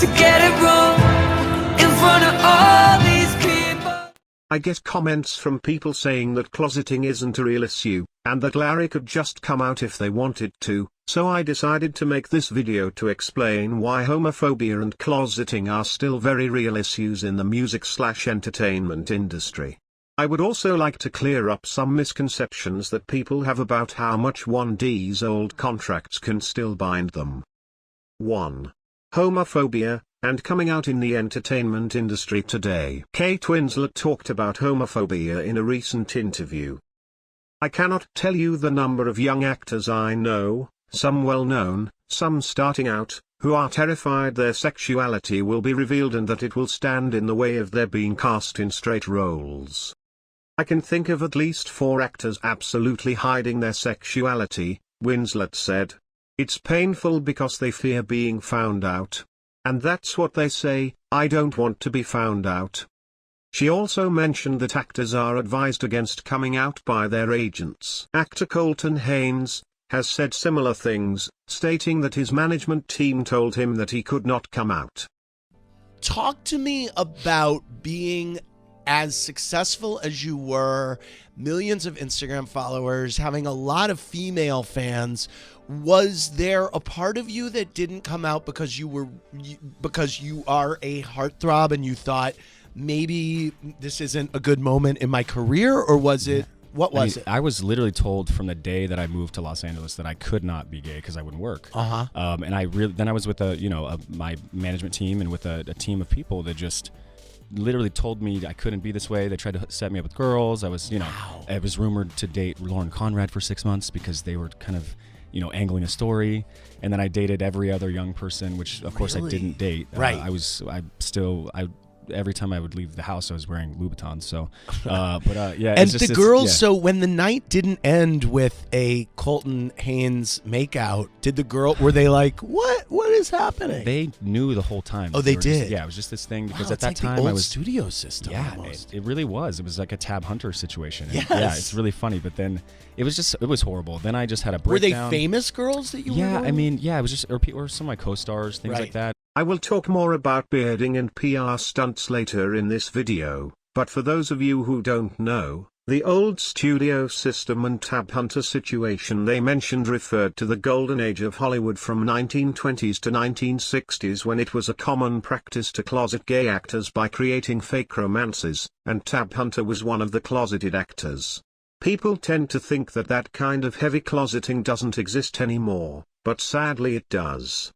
to get it wrong in front of all these people. I get comments from people saying that closeting isn't a real issue, and that Larry could just come out if they wanted to, so I decided to make this video to explain why homophobia and closeting are still very real issues in the music/entertainment industry. I would also like to clear up some misconceptions that people have about how much 1D's old contracts can still bind them. 1. Homophobia, and coming out in the entertainment industry today. Kate Winslet talked about homophobia in a recent interview. I cannot tell you the number of young actors I know, some well-known, some starting out, who are terrified their sexuality will be revealed and that it will stand in the way of their being cast in straight roles. I can think of at least 4 actors absolutely hiding their sexuality, Winslet said. It's painful because they fear being found out. And that's what they say, I don't want to be found out. She also mentioned that actors are advised against coming out by their agents. Actor Colton Haynes has said similar things, stating that his management team told him that he could not come out. Talk to me about being as successful as you were, millions of Instagram followers, having a lot of female fans. Was there a part of you that didn't come out because you are a heartthrob and you thought maybe this isn't a good moment in my career, or was it? What was it? I was literally told from the day that I moved to Los Angeles that I could not be gay because I wouldn't work. And I was with my management team and with a team of people that just literally told me I couldn't be this way. They tried to set me up with girls. I was, I was rumored to date Lauren Conrad for 6 months because they were kind of, angling a story. And then I dated every other young person, which of course I didn't date. Right. Every time I would leave the house, I was wearing Louboutins. So, yeah. And the girls, so when the night didn't end with a Colton Haynes makeout, were they like, what is happening? They knew the whole time. Oh, they did? Yeah, it was just this thing because Wow, at that like time the old I was studio system. Yeah, almost. it really was. It was like a Tab Hunter situation. Yes. Yeah, it's really funny. But then it was horrible. Then I just had a Were breakdown. they famous girls that you were? Yeah, it was just or some of my co-stars, things like that. I will talk more about bearding and PR stunts later in this video, but for those of you who don't know, the old studio system and Tab Hunter situation they mentioned referred to the golden age of Hollywood from 1920s to 1960s, when it was a common practice to closet gay actors by creating fake romances, and Tab Hunter was one of the closeted actors. People tend to think that that kind of heavy closeting doesn't exist anymore, but sadly it does.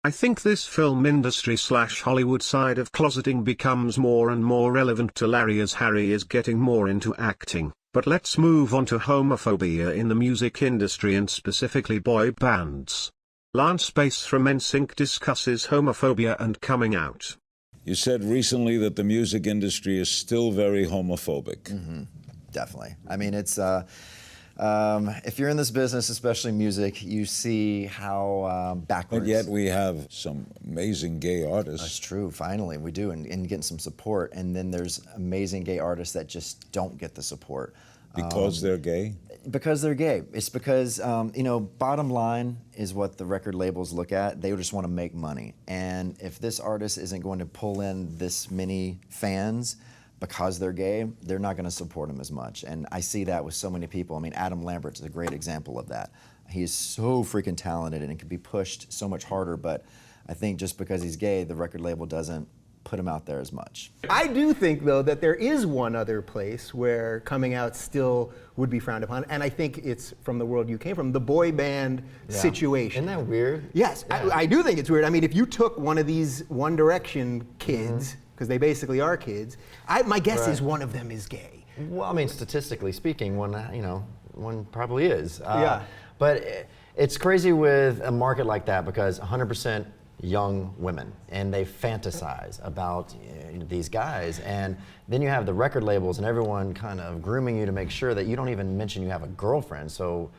I think this film industry/Hollywood side of closeting becomes more and more relevant to Larry as Harry is getting more into acting, but let's move on to homophobia in the music industry and specifically boy bands. Lance Bass from NSYNC discusses homophobia and coming out. You said recently that the music industry is still very homophobic. Mm-hmm. Definitely. I mean, it's... if you're in this business, especially music, you see how backwards. But yet we have some amazing gay artists. That's true, finally, we do, and getting some support. And then there's amazing gay artists that just don't get the support. Because they're gay? Because they're gay. It's because, bottom line is what the record labels look at. They just want to make money. And if this artist isn't going to pull in this many fans, because they're gay, they're not going to support him as much. And I see that with so many people. I mean, Adam Lambert is a great example of that. He is so freaking talented and it can be pushed so much harder, but I think just because he's gay, the record label doesn't put him out there as much. I do think, though, that there is one other place where coming out still would be frowned upon, and I think it's from the world you came from, the boy band situation. Isn't that weird? Yes, yeah. I do think it's weird. I mean, if you took one of these One Direction kids, because they basically are kids, my guess is one of them is gay. Well, I mean, statistically speaking, one probably is. Yeah. But it's crazy with a market like that because 100% young women, and they fantasize about these guys, and then you have the record labels and everyone kind of grooming you to make sure that you don't even mention you have a girlfriend. So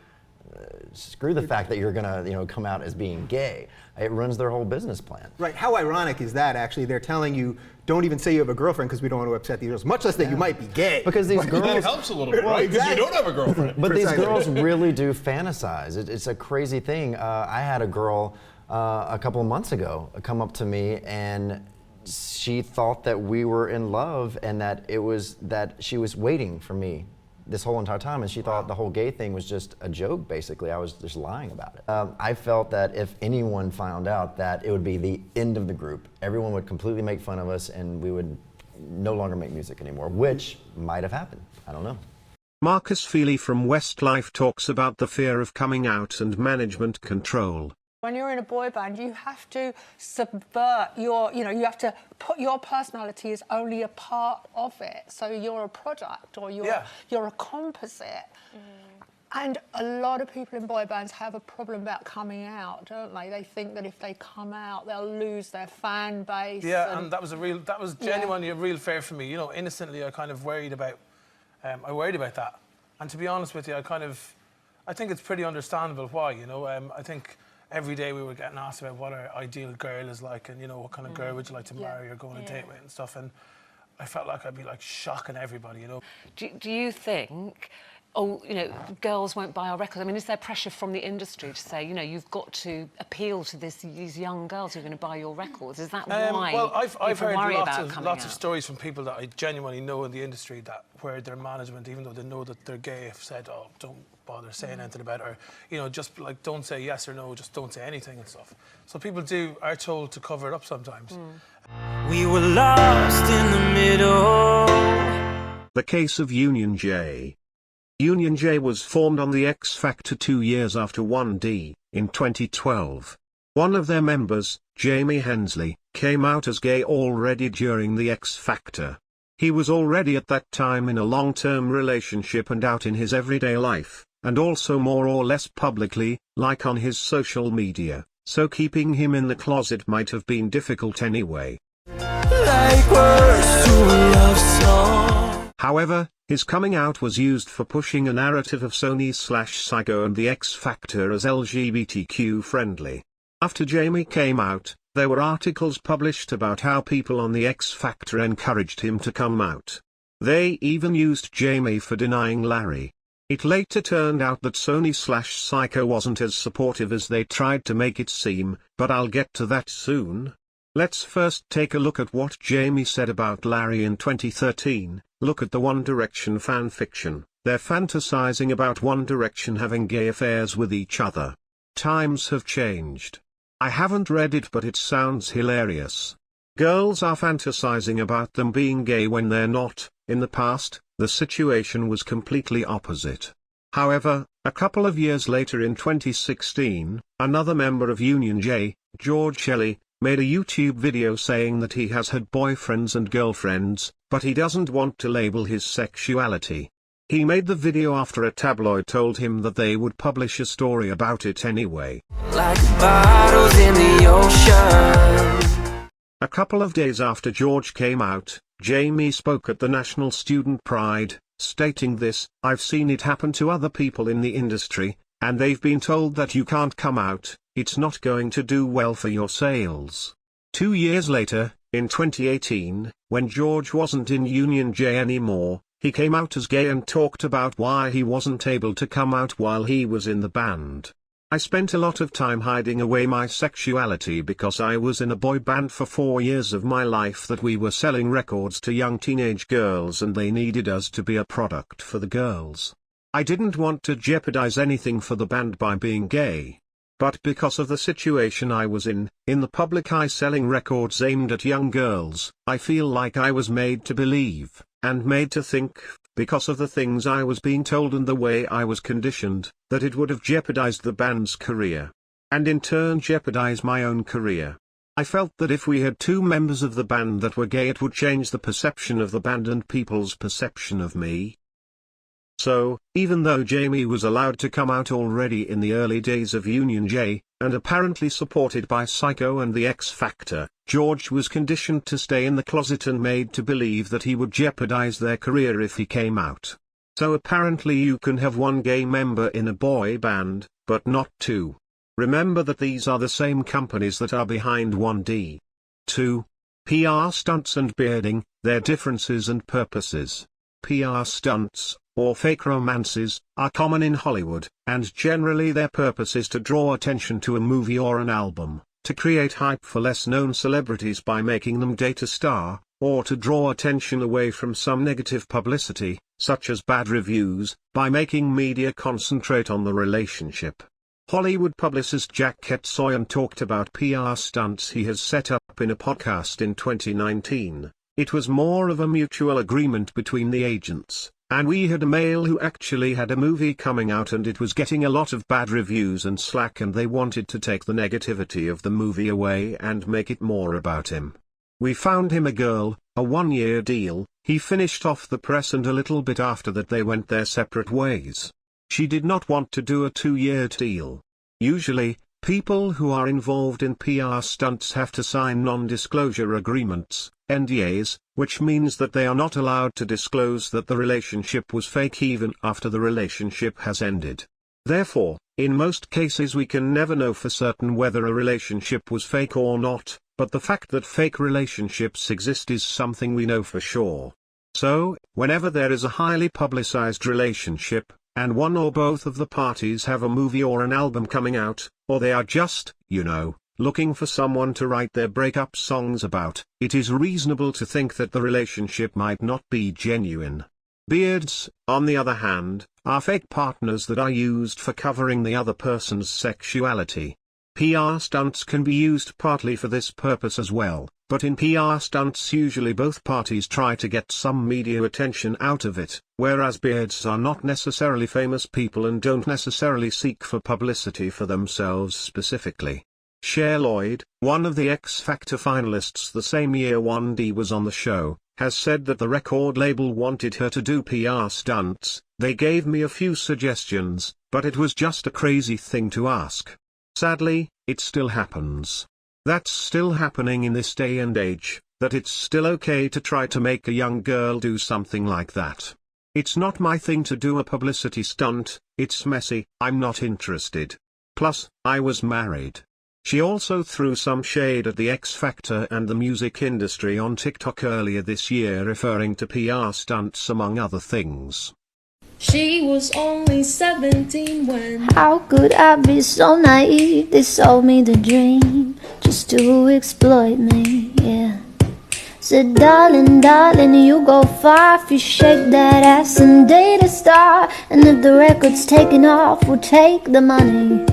screw the fact that you're gonna come out as being gay. It ruins their whole business plan. Right. How ironic is that? Actually, they're telling you don't even say you have a girlfriend because we don't want to upset the girls, much less that you might be gay. Because these girls that helps a little bit, right? Because you don't have a girlfriend. But these girls really do fantasize. It's a crazy thing. I had a girl a couple of months ago come up to me, and she thought that we were in love and that she was waiting for me this whole entire time, and she thought the whole gay thing was just a joke, basically. I was just lying about it. I felt that if anyone found out, that it would be the end of the group. Everyone would completely make fun of us and we would no longer make music anymore, which might have happened. I don't know. Marcus Feely from Westlife talks about the fear of coming out and management control. When you're in a boy band, you have to subvert your, you have to put your personality as only a part of it. So you're a product, or you're a composite. And a lot of people in boy bands have a problem about coming out, don't they? They think that if they come out, they'll lose their fan base. Yeah, and that was genuinely a real fear for me. Innocently, I kind of worried about, that. And to be honest with you, I think it's pretty understandable why. I think every day we were getting asked about what our ideal girl is like, and what kind of girl would you like to marry or go on a date with and stuff. And I felt like I'd be like shocking everybody. Do you think? Girls won't buy our records. I mean, is there pressure from the industry to say, you've got to appeal to these young girls who are going to buy your records? Is that why? Well, I've heard lots of out? stories from people that I genuinely know in the industry where their management, even though they know that they're gay, have said, "Oh, don't bother saying anything about it," or just like don't say yes or no, just don't say anything and stuff. So people are told to cover it up sometimes. We were lost in the middle. The case of Union J. Union J was formed on the X Factor 2 years after 1D, in 2012. One of their members, Jamie Hensley, came out as gay already during the X Factor. He was already at that time in a long-term relationship and out in his everyday life, and also more or less publicly, like on his social media, so keeping him in the closet might have been difficult anyway. Like words to a love song. However, his coming out was used for pushing a narrative of Sony/Psycho and the X Factor as LGBTQ friendly. After Jamie came out, there were articles published about how people on the X Factor encouraged him to come out. They even used Jamie for denying Larry. It later turned out that Sony/Psycho wasn't as supportive as they tried to make it seem, but I'll get to that soon. Let's first take a look at what Jamie said about Larry in 2013. Look at the One Direction fan fiction. They're fantasizing about One Direction having gay affairs with each other. Times have changed. I haven't read it, but it sounds hilarious. Girls are fantasizing about them being gay when they're not. In the past, the situation was completely opposite. However, a couple of years later in 2016, another member of Union J, George Shelley, made a YouTube video saying that he has had boyfriends and girlfriends, but he doesn't want to label his sexuality. He made the video after a tabloid told him that they would publish a story about it anyway. Like bottles in the ocean. A couple of days after George came out, Jamie spoke at the National Student Pride, stating this: "I've seen it happen to other people in the industry, and they've been told that you can't come out, it's not going to do well for your sales." 2 years later, in 2018, when George wasn't in Union J anymore, he came out as gay and talked about why he wasn't able to come out while he was in the band. "I spent a lot of time hiding away my sexuality because I was in a boy band for 4 years of my life that we were selling records to young teenage girls and they needed us to be a product for the girls. I didn't want to jeopardize anything for the band by being gay. But because of the situation I was in the public eye selling records aimed at young girls, I feel like I was made to believe, and made to think, because of the things I was being told and the way I was conditioned, that it would have jeopardized the band's career. And in turn jeopardize my own career. I felt that if we had 2 members of the band that were gay, it would change the perception of the band and people's perception of me." So, even though Jamie was allowed to come out already in the early days of Union J, and apparently supported by Psycho and the X Factor, George was conditioned to stay in the closet and made to believe that he would jeopardize their career if he came out. So apparently you can have 1 gay member in a boy band, but not 2. Remember that these are the same companies that are behind 1D. 2. PR stunts and bearding, their differences and purposes. PR stunts, or fake romances, are common in Hollywood, and generally their purpose is to draw attention to a movie or an album, to create hype for less-known celebrities by making them date a star, or to draw attention away from some negative publicity, such as bad reviews, by making media concentrate on the relationship. Hollywood publicist Jack Ketsoyan talked about PR stunts he has set up in a podcast in 2019. It was more of a mutual agreement between the agents, and we had a male who actually had a movie coming out and it was getting a lot of bad reviews and slack, and they wanted to take the negativity of the movie away and make it more about him. We found him a girl, a 1-year deal. He finished off the press, and a little bit after that they went their separate ways. She did not want to do a 2-year deal. Usually, people who are involved in PR stunts have to sign non-disclosure agreements, NDAs, which means that they are not allowed to disclose that the relationship was fake even after the relationship has ended. Therefore, in most cases we can never know for certain whether a relationship was fake or not, but the fact that fake relationships exist is something we know for sure. So, whenever there is a highly publicized relationship, and one or both of the parties have a movie or an album coming out, or they are just, looking for someone to write their breakup songs about, it is reasonable to think that the relationship might not be genuine. Beards, on the other hand, are fake partners that are used for covering the other person's sexuality. PR stunts can be used partly for this purpose as well, but in PR stunts usually both parties try to get some media attention out of it, whereas beards are not necessarily famous people and don't necessarily seek for publicity for themselves specifically. Cher Lloyd, one of the X Factor finalists the same year 1D was on the show, has said that the record label wanted her to do PR stunts. They gave me a few suggestions, but it was just a crazy thing to ask. Sadly, it still happens. That's still happening in this day and age, that it's still okay to try to make a young girl do something like that. It's not my thing to do a publicity stunt, it's messy, I'm not interested. Plus, I was married. She also threw some shade at the X Factor and the music industry on TikTok earlier this year, referring to PR stunts among other things. She was only 17 when... How could I be so naive? They sold me the dream just to exploit me, yeah. Said, darling, darling, you go far if you shake that ass and date a star. And if the record's taken off, we'll take the money.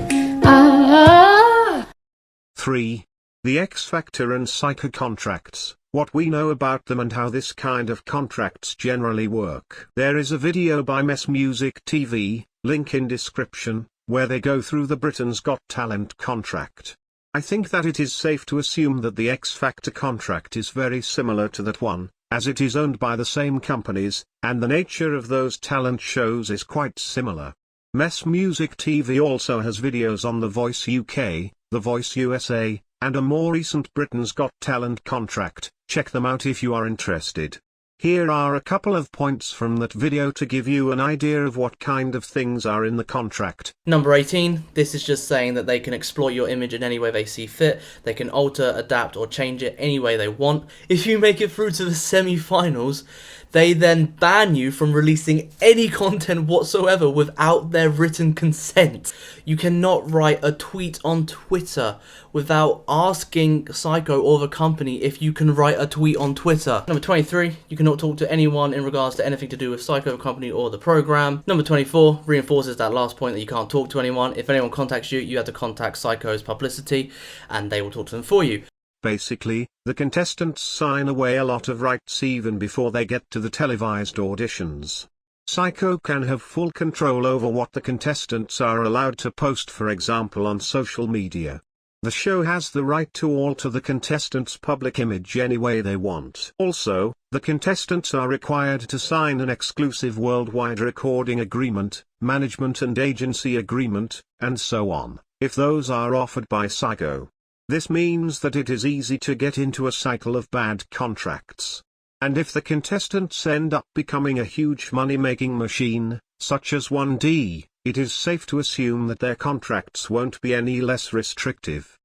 3. The X Factor and Psycho contracts. What we know about them and how this kind of contracts generally work. There is a video by Mess Music TV, link in description, where they go through the Britain's Got Talent contract. I think that it is safe to assume that the X Factor contract is very similar to that one, as it is owned by the same companies, and the nature of those talent shows is quite similar. Mess Music TV also has videos on The Voice UK, The Voice USA, and a more recent Britain's Got Talent contract. Check them out if you are interested. Here are a couple of points from that video to give you an idea of what kind of things are in the contract. Number 18, this is just saying that they can exploit your image in any way they see fit. They can alter, adapt or change it any way they want. If you make it through to the semi-finals, they then ban you from releasing any content whatsoever without their written consent. You cannot write a tweet on Twitter without asking Psycho or the company if you can write a tweet on Twitter. Number 23, you cannot talk to anyone in regards to anything to do with Psycho, the company or the program. Number 24 reinforces that last point that you can't talk to anyone. If anyone contacts you, you have to contact Psycho's publicity and they will talk to them for you. Basically, the contestants sign away a lot of rights even before they get to the televised auditions. Psycho can have full control over what the contestants are allowed to post, for example on social media. The show has the right to alter the contestants' public image any way they want. Also, the contestants are required to sign an exclusive worldwide recording agreement, management and agency agreement, and so on, if those are offered by Psycho. This means that it is easy to get into a cycle of bad contracts. And if the contestants end up becoming a huge money-making machine, such as 1D, it is safe to assume that their contracts won't be any less restrictive.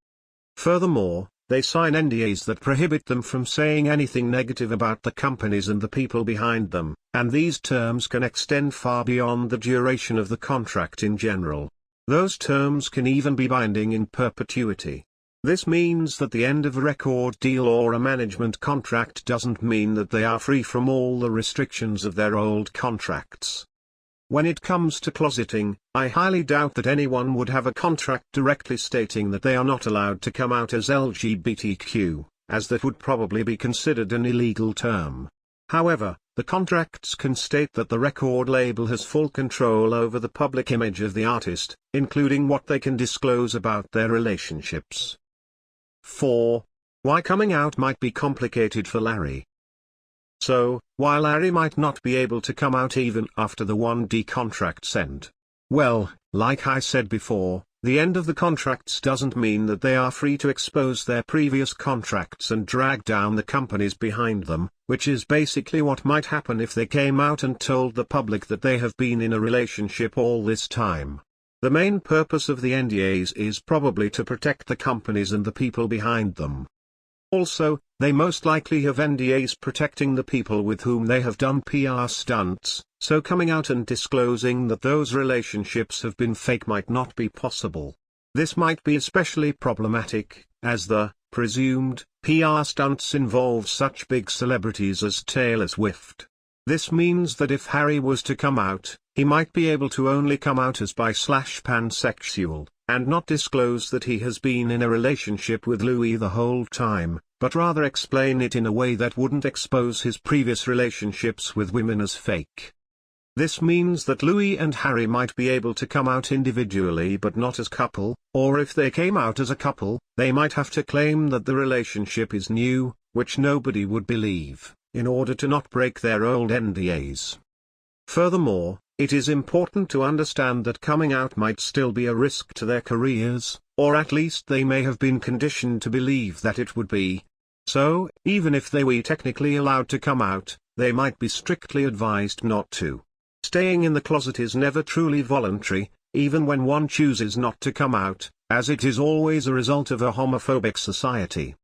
Furthermore, they sign NDAs that prohibit them from saying anything negative about the companies and the people behind them, and these terms can extend far beyond the duration of the contract in general. Those terms can even be binding in perpetuity. This means that the end of a record deal or a management contract doesn't mean that they are free from all the restrictions of their old contracts. When it comes to closeting, I highly doubt that anyone would have a contract directly stating that they are not allowed to come out as LGBTQ, as that would probably be considered an illegal term. However, the contracts can state that the record label has full control over the public image of the artist, including what they can disclose about their relationships. 4. Why coming out might be complicated for Larry. So, while Larry might not be able to come out even after the 1D contracts end. Well, like I said before, the end of the contracts doesn't mean that they are free to expose their previous contracts and drag down the companies behind them, which is basically what might happen if they came out and told the public that they have been in a relationship all this time. The main purpose of the NDAs is probably to protect the companies and the people behind them. Also, they most likely have NDAs protecting the people with whom they have done PR stunts, so coming out and disclosing that those relationships have been fake might not be possible. This might be especially problematic, as the presumed PR stunts involve such big celebrities as Taylor Swift. This means that if Harry was to come out, he might be able to only come out as bi/pansexual, and not disclose that he has been in a relationship with Louis the whole time, but rather explain it in a way that wouldn't expose his previous relationships with women as fake. This means that Louis and Harry might be able to come out individually but not as couple, or if they came out as a couple, they might have to claim that the relationship is new, which nobody would believe, in order to not break their old NDAs. Furthermore, it is important to understand that coming out might still be a risk to their careers, or at least they may have been conditioned to believe that it would be. So, even if they were technically allowed to come out, they might be strictly advised not to. Staying in the closet is never truly voluntary, even when one chooses not to come out, as it is always a result of a homophobic society.